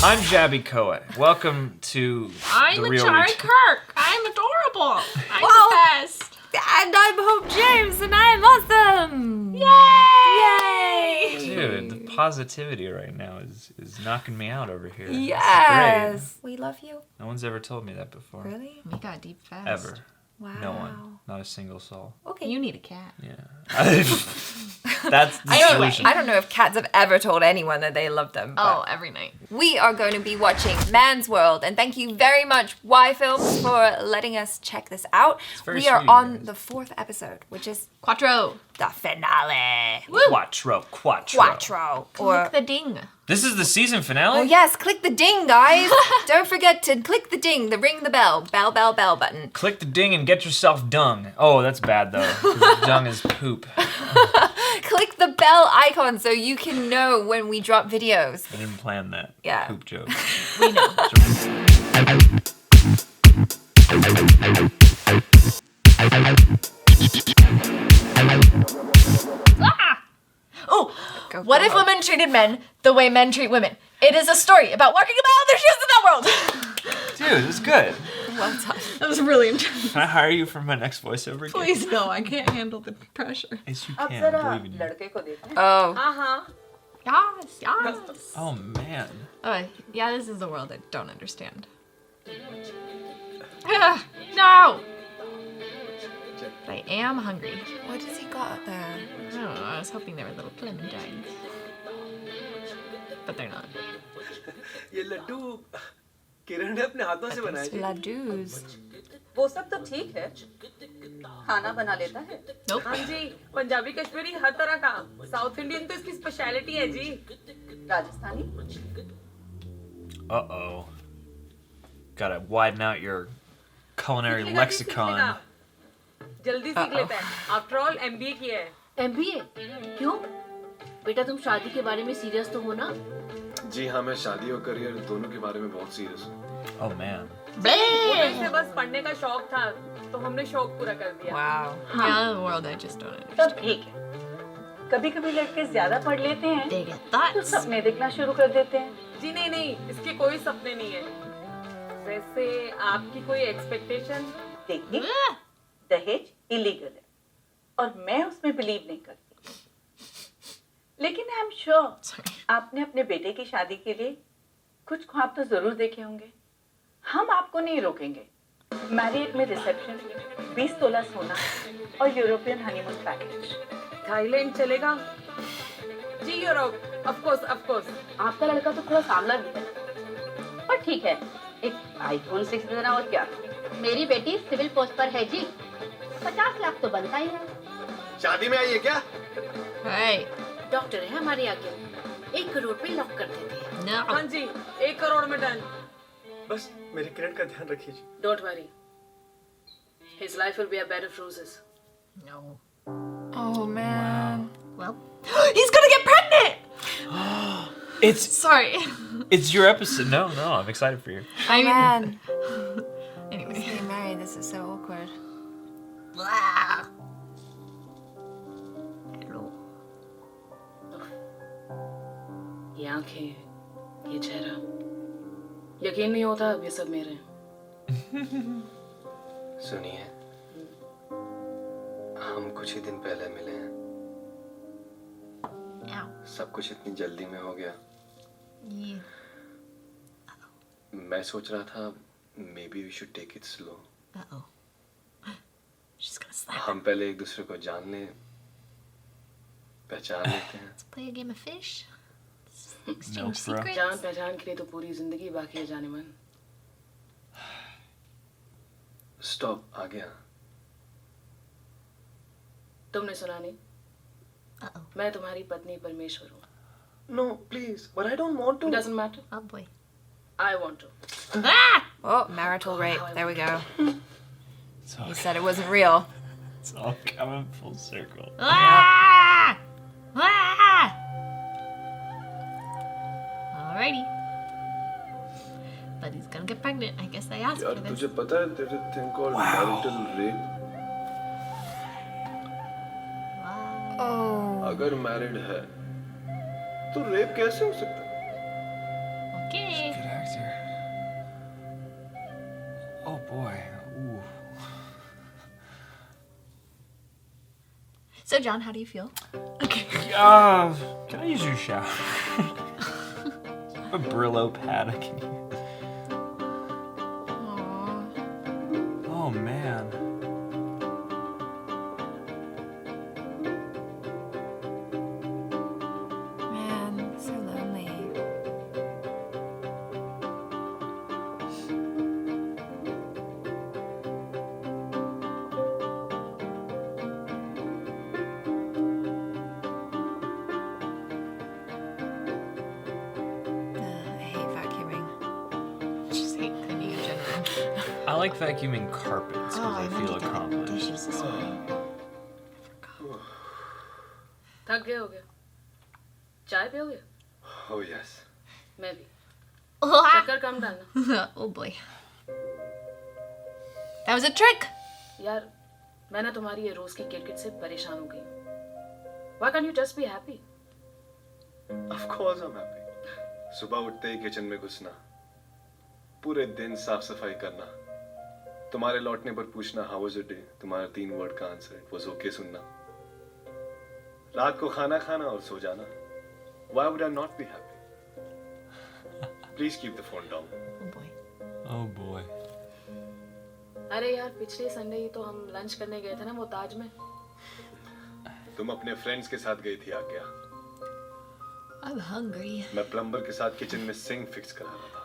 I'm Jaby Koay. Welcome to I'm the real ACHARA routine. KIRK. I'm adorable. I'm the best. And I'm Jaymes, and I'm awesome! Yay! Dude, the positivity right now is knocking me out over here. Yes! It's We love you. great. No one's ever told me that before. Really? We got deep fast. Ever. Wow. No one. Not a single soul. Okay. You need a cat. Yeah. That's the solution. I don't know if cats have ever told anyone that they love them. Oh, every night. We are going to be watching Man's World, and thank you very much, Y Films, for letting us check this out. very We are sweet, on guys. the 4th episode, which is Quattro. the finale. Quattro. Quattro. Click the ding. This is the season finale? Oh yes, click the ding, guys. Don't forget to click the ding, ring the bell button. Click the ding and get yourself dung. Oh, that's bad though. 'Cause dung is poop. Click the bell icon so you can know when we drop videos. I didn't plan that. Yeah. Poop joke. We know. Oh, Go, what go, if go. women treated men the way men treat women? It is a story about walking about their shoes in that world. Dude, it's good. Well done. That was really intense. Can I hire you for my next voiceover gig? Please, no, I can't handle the pressure. Yes, you can. I believe in you. Oh. Yes, yes. Oh, man. Yeah, this is the world I don't understand. No! I am hungry. What has he got there? I don't know, I was hoping they were little clementines. But they're not. ये लड्डू किरण ने अपने हाथों से बनाए थे। Ladoos. वो सब तो ठीक है, खाना बना लेता है। Nope. हाँ जी, पंजाबी कश्मीरी हर तरह का। साउथ इंडियन तो इसकी स्पेशलिटी है जी। Rajasthani? Uh-oh. Gotta widen out your culinary lexicon. जल्दी सीख लेता है। After all, MBA किया है। MBA? क्यों? बेटा तुम शादी के बारे में सीरियस तो हो ना? जी हाँ, मैं शादी और करियर दोनों के बारे में बहुत सीरियस हूँ। Oh, man. मुझे से बस पढ़ने का शौक था, तो हमने शौक पूरा कर दिया। Wow. Yeah, the world I just don't सब understand. ठीक है। कभी-कभी लड़के ज्यादा पढ़ लेते हैं, They get तो thoughts. सपने देखना शुरू कर देते हैं। जी नहीं, इसके कोई सपने नहीं है। वैसे आपकी कोई एक्सपेक्टेशन? देखिए, दहेज इलीगल है और मैं उसमें बिलीव नहीं करती, लेकिन आई एम श्योर आपने अपने बेटे की शादी के लिए कुछ ख्वाब तो जरूर देखे होंगे। हम आपको नहीं रोकेंगे। मैरिज में रिसेप्शन, 20 तोला सोना और यूरोपियन हनीमून पैकेज। थाईलैंड चलेगा जी? Europe, of course. आपका लड़का तो थोड़ा सांवला भी है, पर ठीक है, एक आईफोन 6 दे देना और क्या। मेरी बेटी सिविल पोस्ट पर है जी, 50 लाख तो बनता ही है। शादी में आई है क्या? Hey. डॉक्टर है हमारे आगे, 1 करोड़ पे लॉक कर देते हैं। No. हाँ जी, 1 करोड़ में डन। बस मेरे किरण का ध्यान रखिए। Don't worry, his life will be a bed of roses. No. Oh man. Well, he's gonna get pregnant! It's Sorry. it's your episode. No, I'm excited for you. I mean, Man. anyway. Getting married, this is so awkward. Blah. Hello. ये आंखें, ये चेहरा, यकीन नहीं होता अब ये सब मेरे हैं। सुनिए, हम कुछ ही दिन पहले मिले हैं। Ow. सब कुछ इतनी जल्दी में हो गया। Yeah. मैं सोच रहा था maybe we should take it slow. Uh-oh. She's gonna slap. हम पहले एक दूसरे को जान लें, पहचान लेते हैं। Let's play a game of fish. No, Exchange bro. secrets. जान पहचान के लिए तो पूरी जिंदगी बाकी है जाने मन। Stop, आ गया। तुमने सुना नहीं? Uh-oh. मैं तुम्हारी पत्नी परमेश्वर हूँ। No, please, but I don't want to. Doesn't matter. Oh boy. I want to. Ah! Oh, marital rape. There we go. It's all, He said it wasn't real. it's all coming full circle. Ah! Ah! Alrighty. But he's gonna get pregnant. I guess I asked यार for this. तुझे पता है there's a thing called marital rape. Wow. Oh. अगर married है तो rape कैसे हो सकता है? Okay. So, John, how do you feel? Can I use your shower? A Brillo pad I can use. Oh man. Man, so lonely. I hate vacuuming. Just hate cleaning in general. I like vacuuming carpets because I feel accomplished. Dishes this morning. थक गए होगे चाय पियोगे Oh yes. मैं भी Oh, शक्कर कम डालना oh boy. That was a trick. यार मैं ना तुम्हारी ये रोज की किरकिट से परेशान हो गई हूँ Why can't you just be happy? Of course I'm happy. सुबह उठते ही किचन में घुसना, पूरे दिन साफ सफाई करना, तुम्हारे लौटने पर पूछना how was your day, तुम्हारा 3 वर्ड का आंसर it was okay सुनना, रात को खाना खाना और सो जाना. Why would I not be happy? Please keep the phone down. Oh boy. Oh boy. अरे यार पिछले संडे ही तो हम लंच करने गए थे ना वो ताज में तुम अपने फ्रेंड्स के साथ गई थी आज्ञा. I'm hungry. मैं प्लम्बर के साथ किचन में सिंक फिक्स करा रहा था.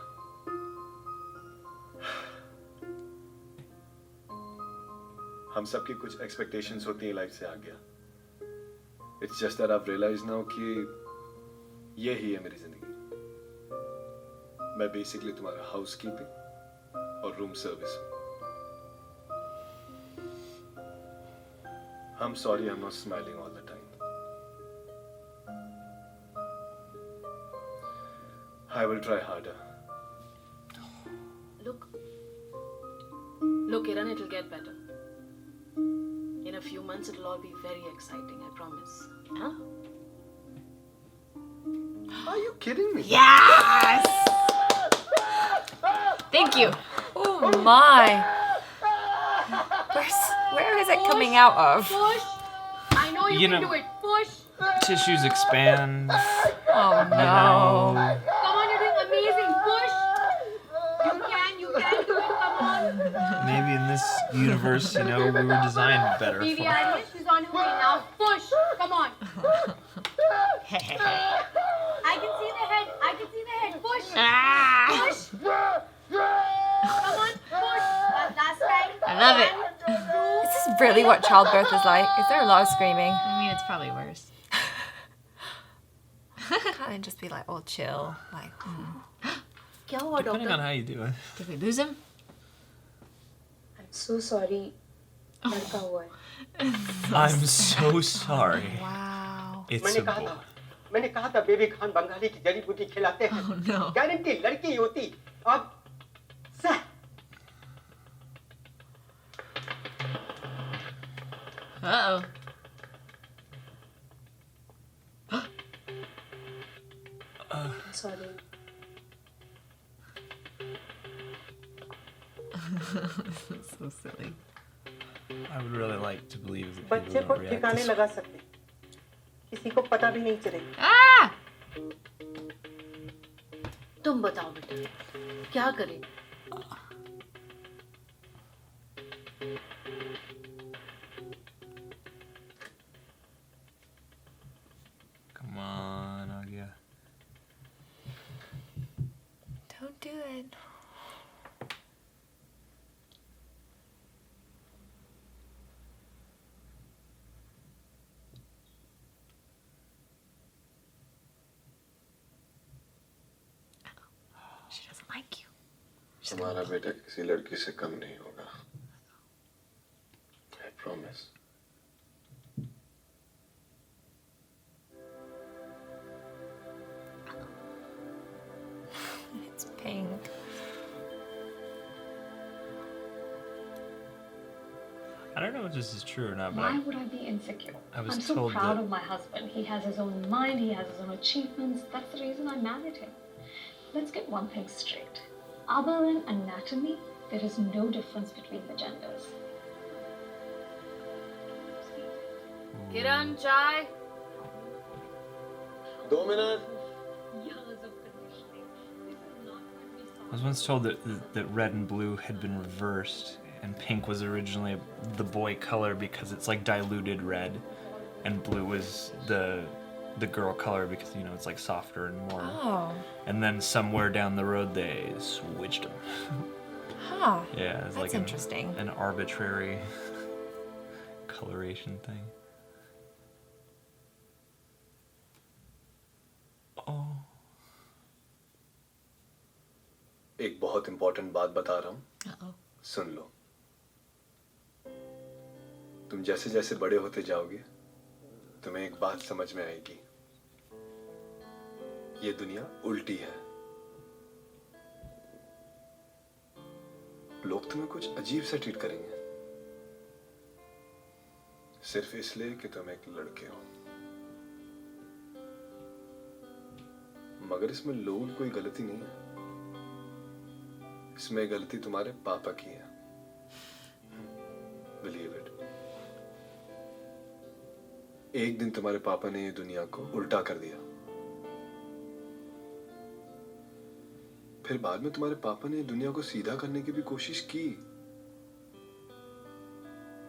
हम सबकी कुछ एक्सपेक्टेशंस होती हैं लाइफ से आज्ञा. It's just that I've realized now कि ये ही है मेरी जिंदगी. मैं बेसिकली तुम्हारा हाउसकीपिंग और रूम सर्विस हूँ. I'm sorry I'm not smiling all the time. I will try harder. Look, Kiran, it'll get better. In a few months, it'll all be very exciting, I promise. Huh? Are you kidding me? Yes! Thank you. Oh my. Where is it coming out of? Push. I know you, You can know- do it. Push. Tissues expand. Oh no. Come on, you're doing amazing. Push. You can do it. Come on. Maybe in this universe, we were designed better for. BVI, she's on her way now. Push. Come on. I can see the head. I can see the head. Push. Ah! Push. Come on. Push. Last time. I love it. 1, 2. Is this really what childbirth is like? Is there a lot of screaming? I mean, it's probably worse. Can't it just be like all chill? Like, क्या हुआ Depending on doctor? how you do it. Did we lose him? I'm so sorry. लड़का हुआ है. I'm so sorry. wow. It's a boy. मैंने कहा था baby Khan Bengali की जड़ी बूटी खिलाते हैं. Oh no. गारंटी लड़की होती. अब सह. Uh-oh. Sorry. So silly. I would really like to believe that बच्चे people को don't react ठिकाने this लगा सकते. किसी को पता भी नहीं चलेगा. Ah! तुम बताओ बेटा, क्या करें? Come on, Agya. Don't do it. She doesn't like you. तुम्हारा बेटा किसी लड़की से कम नहीं होगा. I promise. It's pink. I don't know if this is true or not, but Why would I be insecure? I was I'm so told proud that- of my husband. He has his own mind, he has his own achievements. That's the reason I married him. Let's get one thing straight. Other than anatomy, there is no difference between the genders. Kiran, chai. 2 minutes. I was once told that red and blue had been reversed, and pink was originally the boy color because it's like diluted red, and blue was the girl color because, you know, it's like softer and more. Oh. And then somewhere down the road they switched them. Huh. Yeah, it's That's like interesting. an arbitrary coloration thing. Oh. एक बहुत important बात बता रहा हूँ, Uh-oh. सुन लो। तुम जैसे जैसे बड़े होते जाओगे, तुम्हें एक बात समझ में आएगी। ये दुनिया उल्टी है। लोग तुम्हें कुछ अजीब सा ट्रीट करेंगे, सिर्फ इसलिए कि तुम एक लड़के हो। मगर इसमें लोगों की कोई गलती नहीं है, इसमें गलती तुम्हारे पापा की है। Believe it. एक दिन तुम्हारे पापा ने ये दुनिया को उल्टा कर दिया, फिर बाद में तुम्हारे पापा ने दुनिया को सीधा करने की भी कोशिश की।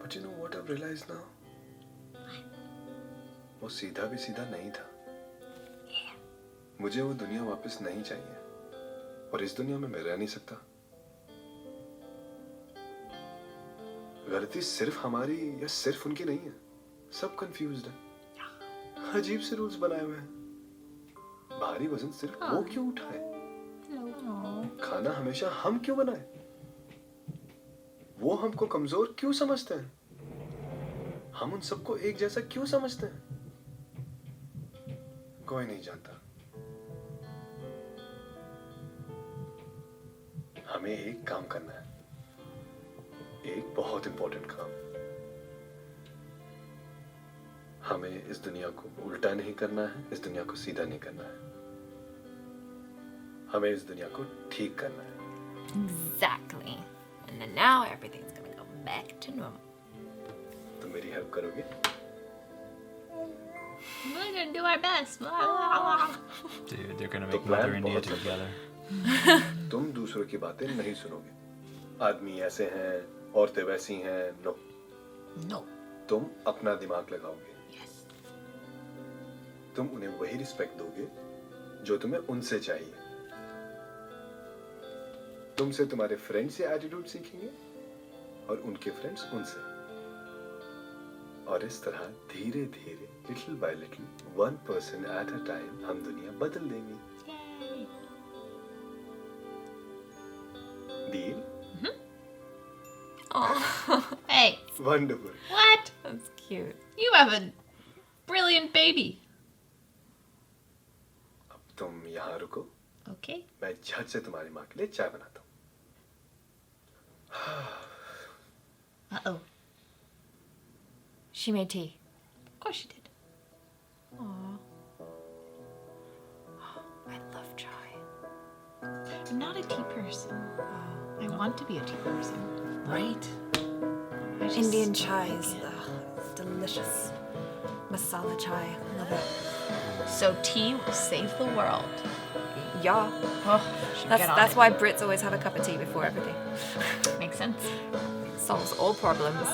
But you know what I've realized now? वो सीधा भी सीधा नहीं था। मुझे वो दुनिया वापस नहीं चाहिए, और इस दुनिया में मैं रह नहीं सकता। गलती सिर्फ हमारी या सिर्फ उनकी नहीं है, सब कंफ्यूज्ड है। अजीब से रूल्स बनाए हुए हैं। भारी वजन सिर्फ वो क्यों उठाए? खाना हमेशा हम क्यों बनाए? वो हमको कमजोर क्यों समझते हैं? हम उन सबको एक जैसा क्यों समझते हैं? कोई नहीं जानता। हमें एक काम करना है, एक बहुत इंपॉर्टेंट काम। हमें इस दुनिया को उल्टा नहीं करना है, इस दुनिया को सीधा नहीं करना है, हमें इस दुनिया को ठीक करना है। Exactly. And then now everything's gonna go back to normal. तुम मेरी हेल्प करोगे? We're gonna do our best. Dude, they're gonna तो make Mother plan India बहुत together. तुम दूसरों की बातें नहीं सुनोगे। आदमी ऐसे हैं, औरतें वैसी हैं। No, No. तुम अपना दिमाग लगाओगे। Yes. तुम उन्हें वही रिस्पेक्ट दोगे जो तुम्हें उनसे चाहिए। तुमसे तुम्हारे फ्रेंड्स ये एटीट्यूड सीखेंगे और उनके फ्रेंड्स उनसे, और इस तरह धीरे धीरे little bye little, 1 person at a time, हम दुनिया बदल देंगे। Deal? Oh, Hey, wonderful. what? that's cute. You have a brilliant baby. अब तुम यहाँ रुको, Okay. मैं झट से तुम्हारी माँ के लिए चाय बनाता हूँ। Uh-oh. She made tea. Of course she did. Aw. I love chai. I'm not a tea person. I want to be a tea person. Right? I just Indian chai like is it. delicious. Masala chai. Love it. So tea will save the world. Yeah. Oh, should get on That's it. why Brits always have a cup of tea before everything. Makes sense. Solves all problems.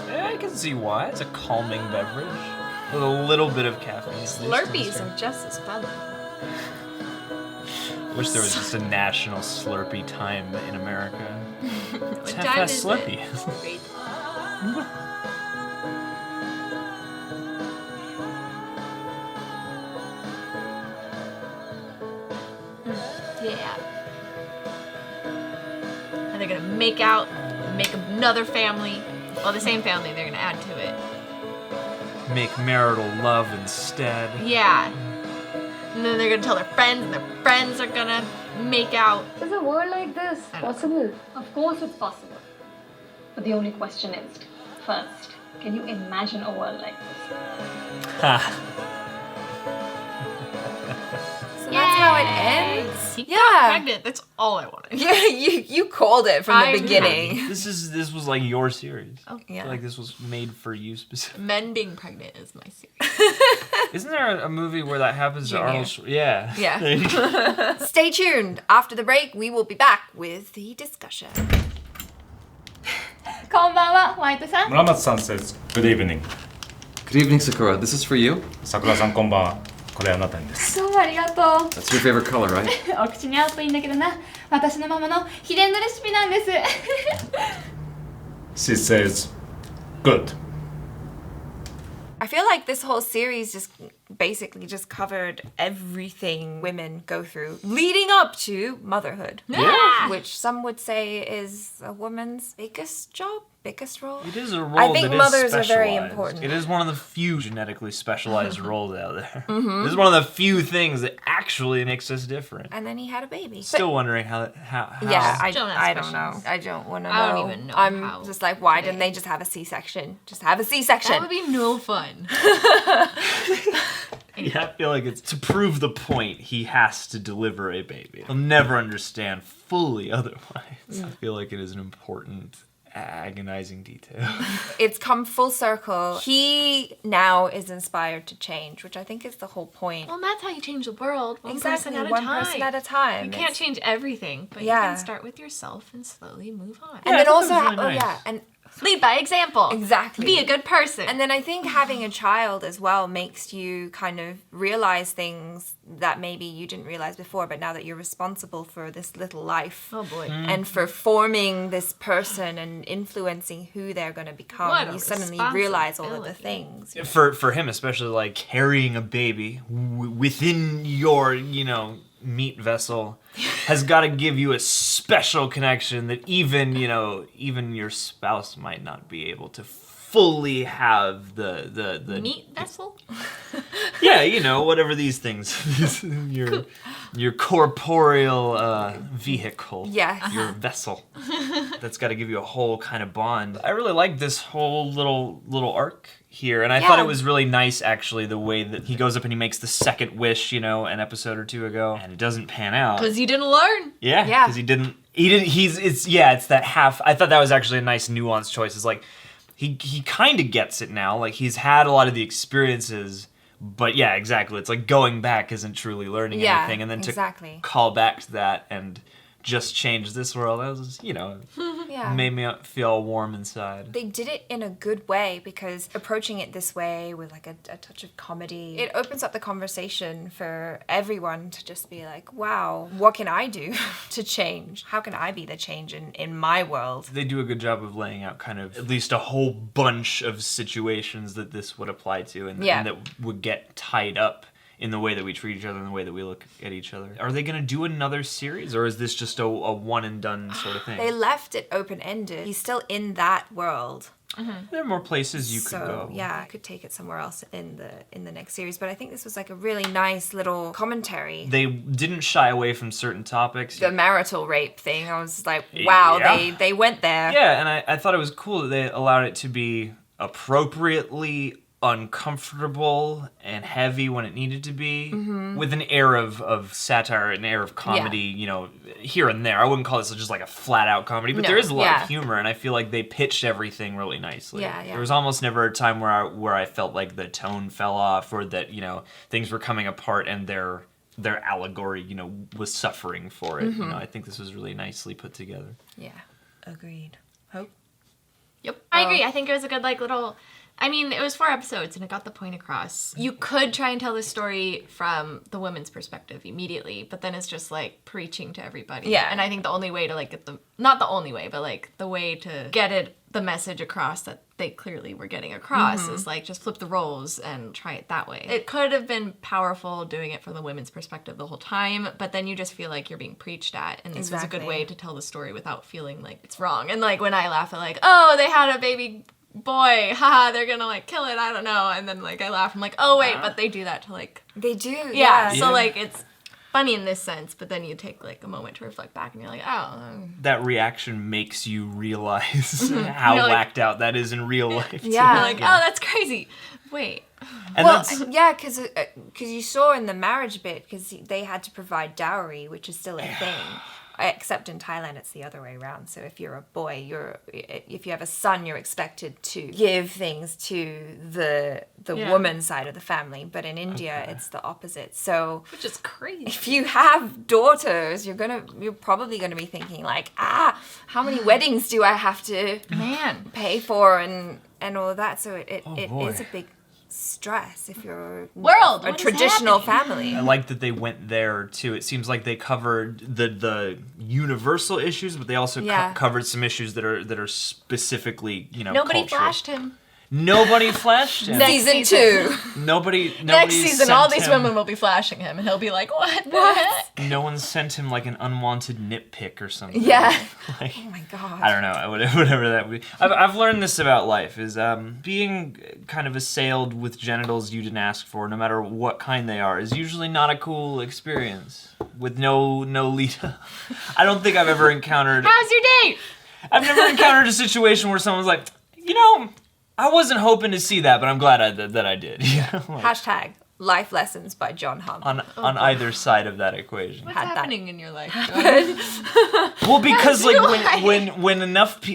Yeah, I can see why. It's a calming beverage with a little bit of caffeine. Slurpees are just as fun. Wish there was just a national Slurpee time in America. What Have time that is Slurpee. it? Great. Yeah. And they're gonna make out and make another family. Well, the same family, they're gonna add to it. Make marital love instead. Yeah. And then they're gonna tell their friends, and their friends are gonna make out. Is a world like this I know. possible? Of course it's possible. But the only question is, first, can you imagine a world like this? Ha. So that's how it ends? He Yeah. got pregnant. That's all I wanted. Yeah, you called it from the I'm beginning. This was like your series. Oh, I feel like this was made for you specifically. Men being pregnant is my series. Isn't there a movie where that happens to Arnold? Yeah. Yeah. There you go. Stay tuned. After the break, we will be back with the discussion. こんばんは、ホワイトさん。村松さん says good evening. Good evening, Sakura. This is for you. 桜さんこんばんは。これあなたにです。どうもありがとう。 That's your favorite color, right? お口に合うといいんだけどな。私のママの秘伝のレシピなんです。 She says good. I feel like this whole series just basically just covered everything women go through leading up to motherhood. Yeah. Which some would say is a woman's biggest job, biggest role. It is a role I think that is mothers are very specialized. important. It is one of the few genetically specialized roles out there. This is one of the few things that actually makes us different. And then he had a baby. Still wondering how Yeah, I Don't ask don't know. questions. I don't want to know. I don't even know I'm how just like, why today. didn't they just have a C-section? Just have a C-section. That would be no fun. Yeah, I feel like it's to prove the point, he has to deliver a baby. He'll never understand fully otherwise. I feel like it is an important, agonizing detail. It's come full circle. He now is inspired to change, which I think is the whole point. Well, that's how you change the world. One Exactly, person at a one time. person at a time. You can't change everything, but you Yeah. can start with yourself and slowly move on. And Yeah, I then thought also, that was really nice. and Lead by example. exactly. Be a good person. And then I think having a child as well makes you kind of realize things that maybe you didn't realize before, but now that you're responsible for this little life oh boy. and for forming this person and influencing who they're going to become, What a you suddenly realize all of the things. For him, especially, like, carrying a baby within your, meat vessel has got to give you a special connection that even your spouse might not be able to fully have the Meat vessel? yeah, whatever these things, your corporeal vehicle, Yes. your vessel, that's got to give you a whole kind of bond. I really like this whole little arc here, and I thought Yeah. it was really nice, actually, the way that he goes up and he makes the second wish, an episode or two ago, and it doesn't pan out. Because you didn't learn. Yeah. Because he didn't, it's that half. I thought that was actually a nice nuanced choice. It's like, he kind of gets it now. Like, he's had a lot of the experiences, but yeah, exactly. It's like going back isn't truly learning Yeah, anything. And then exactly. to call back to that and just change this world, that was, Yeah. made me feel warm inside. They did it in a good way because approaching it this way with like a touch of comedy, it opens up the conversation for everyone to just be like, wow, what can I do to change? How can I be the change in my world? They do a good job of laying out kind of at least a whole bunch of situations that this would apply to and that would get tied up in the way that we treat each other and the way that we look at each other. Are they going to do another series, or is this just a one and done sort of thing? They left it open-ended. He's still in that world. There are more places you could go. Yeah, I could take it somewhere else in the next series, but I think this was like a really nice little commentary. They didn't shy away from certain topics. The marital rape thing, I was like, wow, Yeah. they went there. Yeah, and I thought it was cool that they allowed it to be appropriately uncomfortable and heavy when it needed to be, with an air of satire, an air of comedy, here and there. I wouldn't call this just like a flat out comedy, but No, there is a lot yeah. of humor, and I feel like they pitched everything really nicely. Yeah, yeah. There was almost never a time where I felt like the tone fell off, or that things were coming apart and their allegory was suffering for it. I think this was really nicely put together. Yeah, agreed. Hope? Yep. I agree. I think it was a good little... I mean, it was 4 episodes and it got the point across. You could try and tell this story from the women's perspective immediately, but then it's just like preaching to everybody. Yeah. And I think the only way to get not the only way, but the way to get the message across that they clearly were getting across is just flip the roles and try it that way. It could have been powerful doing it from the women's perspective the whole time, but then you just feel like you're being preached at, and this was a good way to tell the story without feeling like it's wrong. And when I laugh at oh, they had a baby boy, haha, they're gonna kill it, I don't know, and then I laugh, I'm like, oh wait, but they do that to They do, yeah. So it's funny in this sense, but then you take like a moment to reflect back and you're like, oh. That reaction makes you realize how You're like- whacked out that is in real life. too. Yeah. You're like, oh, that's crazy. Wait. And well, that's yeah, because you saw in the marriage bit, because they had to provide dowry, which is still a thing. Except in Thailand, it's the other way around. So if you're a boy, if you have a son, you're expected to give things to the woman's side of the family. But in India, it's the opposite. So Which is crazy. if you have daughters, you're probably gonna be thinking like, how many weddings do I have to pay for and all of that? So it boy. is a big stress if you're a what is traditional happening? family. I like that they went there too. It seems like they covered the universal issues, but they also covered some issues that are specifically, Nobody cultural. flashed him. Nobody flashed him. Season 2. Nobody Next season, sent all these him- women will be flashing him, and he'll be like, what the heck? No one sent him like an unwanted nitpick or something. Yeah. Like, Oh my god. I don't know, whatever that would be. I've learned this about life, is being kind of assailed with genitals you didn't ask for, no matter what kind they are, is usually not a cool experience. With no lead up. I don't think I've ever encountered... How's your date? I've never encountered a situation where someone's like, I wasn't hoping to see that, but I'm glad that I did. Hashtag life lessons by John Hunt. On either side of that equation. What's happening in your life? Well, because like How's your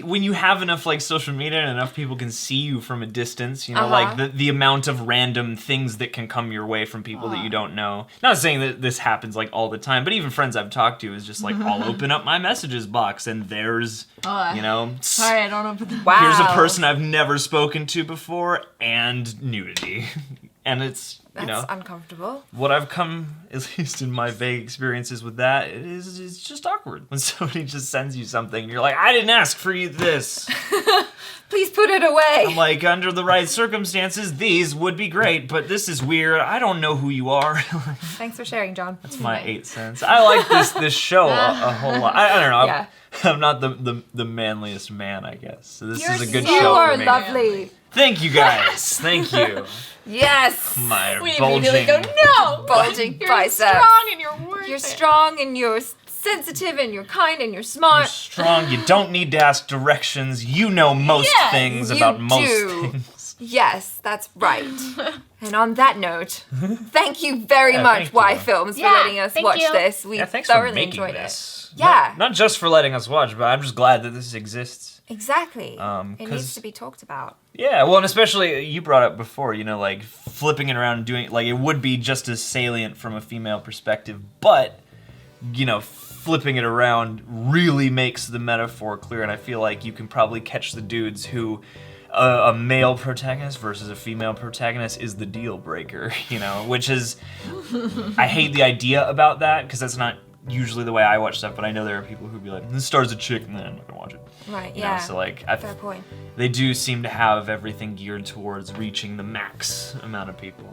when you have enough like social media and enough people can see you from a distance, like the amount of random things that can come your way from people that you don't know. Not saying that this happens like all the time, but even friends I've talked to is just like, I'll open up my messages box and there's, Sorry, I don't know. Wow. here's a person I've never spoken to before and nudity. And it's, That's uncomfortable. what I've come, at least in my vague experiences with that, it's just awkward. When somebody just sends you something and you're like, I didn't ask for you this. Please put it away. I'm like, under the right circumstances, these would be great, but this is weird. I don't know who you are. Thanks for sharing, John. That's my 8 cents. I like this show a whole lot. I don't know. Yeah. I'm not the manliest man, I guess. So this is a good You show are for me. lovely. Thank you guys. Thank you. Yes. My We bulging. immediately go, no! Bulging You're biceps. strong and you're worth You're it. strong and you're sensitive and you're kind and you're You're smart. strong. You don't need to ask directions. You know most Yes, things you about most do. things. Yes, that's right. And on that note, thank you very Yeah, much, thank Y you. Films, for Yeah, letting us thank watch you. this. We Yeah, thanks for thoroughly making enjoyed this. it. Yeah, Not just for letting us watch, but I'm just glad that this exists. exactly. It 'cause- needs to be talked about. Yeah, well, and especially you brought up before, like flipping it around and doing like it would be just as salient from a female perspective, but flipping it around really makes the metaphor clear, and I feel like you can probably catch the dudes who a male protagonist versus a female protagonist is the deal breaker, which is I hate the idea about that because that's not usually the way I watch stuff, but I know there are people who'd be like, this star's a chick, and then I'm not gonna watch it. Right, You know, yeah. so like Fair point. they do seem to have everything geared towards reaching the max amount of people.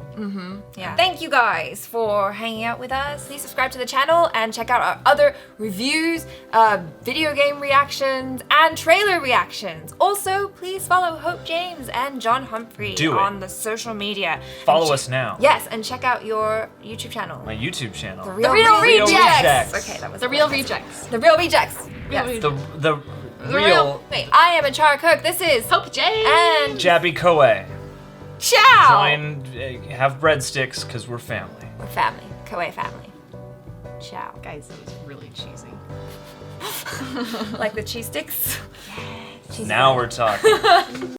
Yeah. Thank you guys for hanging out with us. Please subscribe to the channel and check out our other reviews, video game reactions, and trailer reactions. Also, please follow Hope Jaymes and John Humphrey Do it. on the social media. Follow And us now. Yes, and check out your YouTube channel. My YouTube channel. The Real Real Rejects. Rejects. Okay, that was The Real Rejects. The Real Rejects. Yes. The real Wait, I am ACHARA KIRK. This is Hope Jay. and Jaby Koay. ciao. Join, have breadsticks, because we're family. We're family. Koay family. Ciao. Guys, that was really cheesy. Like the cheese sticks? Now we're talking.